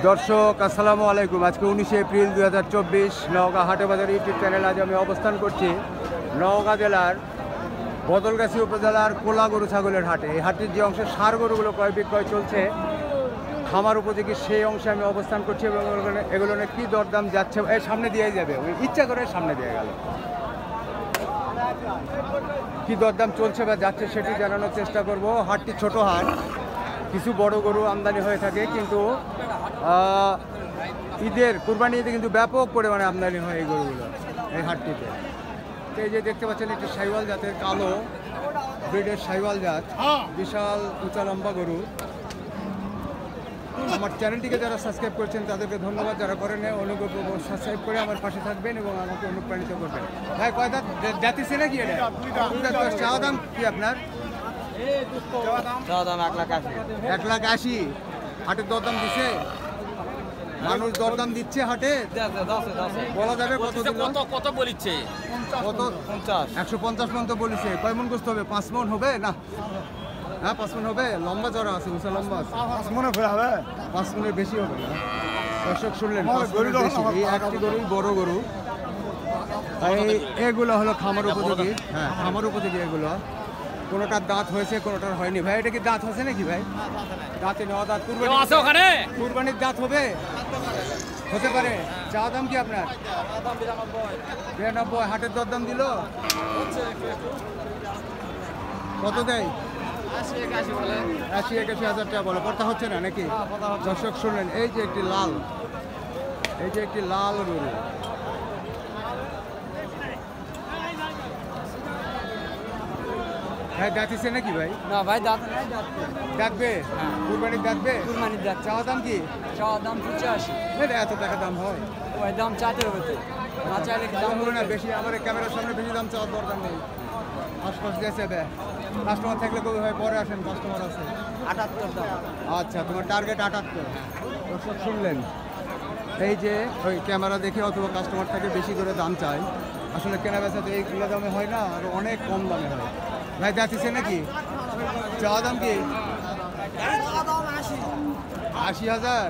দর্শক আসসালামু আলাইকুম। আজকে 19 এপ্রিল 2024 নওগাঁ হাটে বাজার ইউটিউব চ্যানেল। আজ আমি অবস্থান করছি নওগাঁ জেলার বদলগাছি উপজেলার কোলা গরু ছাগলের হাটে। এই হাটের যে অংশে ষাঁড় গরুগুলো ক্রয় বিক্রয় চলছে খামার উপযোগী, সেই অংশে আমি অবস্থান করছি এবং এগুলো কী দরদাম যাচ্ছে এর সামনে দিয়ে যাবে, ওই ইচ্ছা করে সামনে দিয়ে গেল, কী দরদাম চলছে বা যাচ্ছে সেটি জানানোর চেষ্টা করব। হাটটি ছোট হাট, কিছু বড় গরু আমদানি হয়ে থাকে, কিন্তু ঈদের কুরবানি ঈদে কিন্তু ব্যাপক পরিমাণে আমদানি হয় এই গরুগুলো এই হাটটিতে। তো এই যে দেখতে পাচ্ছেন একটি সাইওয়াল জাতের কালো ব্রিডের সাইওয়াল জাত, বিশাল উঁচা লম্বা গরু। আমার চ্যানেলটিকে যারা সাবস্ক্রাইব করেছেন তাদেরকে ধন্যবাদ, যারা করেন অনুগ্রহ সাবস্ক্রাইব করে আমার পাশে থাকবেন এবং আমাকে অনুপ্রাণিত করবেন। ভাই কয় দাঁত জাতিছে নাকি এটা? চাওয়া দাম কি আপনার? দাম 1,80,000। 1,80,000। হাটের দরদাম দিচ্ছে, মানুষ দরদাম দিচ্ছে হাটে, বলা যাবে কত কত বলিচ্ছে? কত? 150 পর্যন্ত বলেছে। কয় মন গোস্ত হবে? 5 মন হবে না? হ্যাঁ 5 মন হবে। লম্বা চড়া আছে, উঁচা লম্বা আছে। 5 মনে হবে, 5 মনের বেশি হবে না। দর্শক শুনলেন, 5 মনের বেশি। এই একটি গরুই বড় গরু। এগুলো হলো খামার উপযোগী। হ্যাঁ খামার উপযোগী এগুলো। কোনোটার দাঁত হয়েছে, কোনোটার হয়নি। ভাই এটা কি দাঁত হয়েছে নাকি ভাই? দাঁতে নেওয়া দাঁত। কুরবানির দাঁত হবে, হতে পারে। চা দাম কি আপনার? 92। হাটের দরদাম দিল কত দেয়? 80-81 হাজার টাকা বলে। কথা হচ্ছে না নাকি? দর্শক শুনলেন, এই যে একটি লাল, এই যে একটি লাল গরু। ভাই দাঁতিছে নাকি ভাই? না ভাই দাঁত নাই, ডাকবে কুরবানির ডাকবে। কুরবানির দাঁত। চাওয়া দাম কি? চাওয়া দাম 85। এত টাকা দাম হয়? ওই দাম চাইতে হবে তো, না চাইলে কি দাম দাম না বেশি। আমার ক্যামেরার সামনে বেশি দাম চাওয়ার দরকার নেই। আশপাশ দিয়েছে বে কাস্টমার থাকলে কবি হয় পরে আসেন, কাস্টমার আছে। 78 দাম। আচ্ছা তোমার টার্গেট 78। দর্শক শুনলেন, এই যে ওই ক্যামেরা দেখে অথবা কাস্টমার থেকে বেশি করে দাম চায়। আসলে কেনা বেচাতে এইগুলো দামে হয় না, আর অনেক কম দামে হয়। ভাই যাচ্ছে নাকি? চাওয়া দাম কি? 80,000।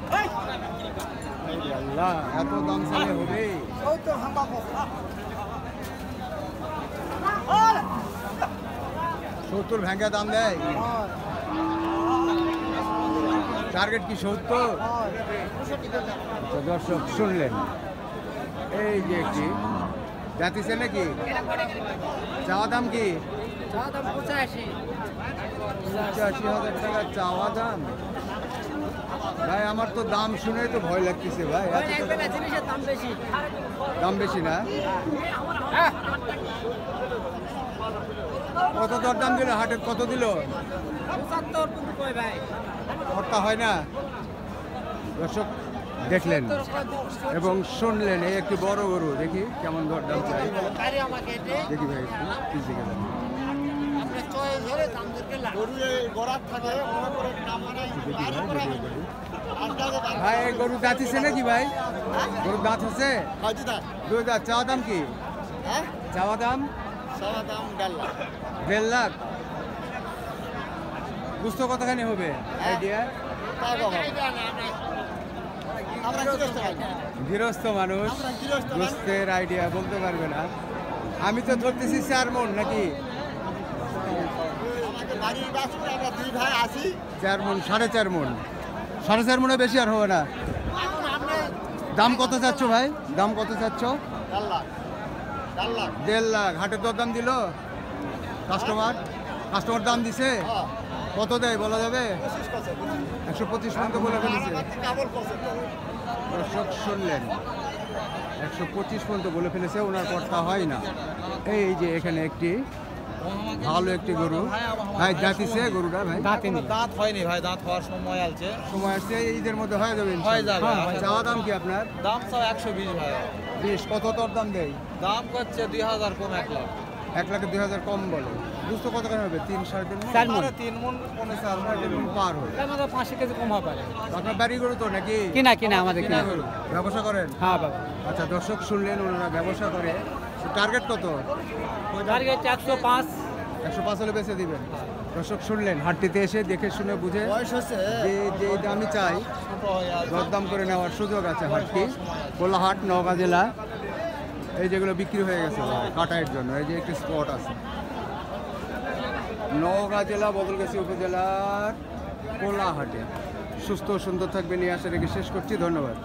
আল্লাহ, এত দাম চাইলে হবে? 70 ভেঙ্গা দাম দেয়। টার্গেট কি 70? দর্শক শুনলেন, এই যে একটি যাতিছে নাকি? চাওয়া দাম কি? 85,000 টাকা চাওয়া দাম। ভাই আমার তো দাম শুনে তো ভয় লাগতেছে ভাই। দাম বেশি না? কত দর দাম দিল হাটের? কত দিল? 75 হয় না? দর্শক দেখলেন এবং শুনলেন, এই একটি বড় গরু। দেখি কেমন দর দাম চাই, দেখি ভাই পিছিয়ে গেলাম। ভাই গরু দাঁতিছে নাকি ভাই? গরু দাঁত আছে? 2 দাঁত। চাওয়া দাম কি? চাওয়া দাম 1.5 লাখ। বুঝতো কতখানি হবে আইডিয়া? গৃহস্থ মানুষ, বুঝতের আইডিয়া বলতে পারবে না। আমি তো ধরতেছি 4 মন নাকি? 4 মন, 4.5 মন। 4.5 মনে বেশি আর হবে না। দাম কত চাচ্ছ ভাই? দাম কত চাচ্ছ? 1.5 লাখ। হাটের দরদাম দিল কাস্টমার? কাস্টমার দাম দিছে? কত দেয় বলা যাবে? 125 পর্যন্ত বলে ফেলেছে। দর্শক শুনলেন, 125 পর্যন্ত বলে ফেলেছে। ওনার কথা হয় না। এই যে এখানে একটি ভালো একটি গরু। ভাই জাতিছে গরুটা? ভাই দাঁত হয়নি ভাই, দাঁত হওয়ার সময় আছে। সময় আসছে, ঈদের মধ্যে হয়ে যাবে। হয়ে যাবে। চাওয়া দাম কি আপনার? দাম সব 120 ভাই। 20। কত দর দাম দেয়? দাম করছে 2,000 কম 1 লাখ। 1 লাখে 2,000 কম বলে। বুঝতে কত করে হবে? 3-3.5 মণ? 4 মণ। 3 মণ 4 মণ পার হয়। আমাদের 5 কেজি কম হবে। আপনার বাড়ি গরু তো নাকি? কিনা আমাদের কিনা গরু। ব্যবসা করেন? হ্যাঁ বাবা। আচ্ছা দর্শক শুনলেন, ওনারা ব্যবসা করে। টার্গেট কত? টার্গেট 105। 105 হলে বেচে দিবেন। দর্শক শুনলেন, হাটটিতে এসে দেখে শুনে বুঝে যে দামই চাই দরদাম করে নেওয়ার সুযোগ আছে হাটটি। কোলাহাট নওগাঁ জেলা। এই যেগুলো বিক্রি হয়ে গেছে কাটাইয়ের জন্য, এই যে একটি স্পট আছে। নওগাঁ জেলা বদলগাছি উপজেলার কোলাহাটে। সুস্থ ও সুন্দর থাকবে নিয়ে আসা রেখে শেষ করছি। ধন্যবাদ।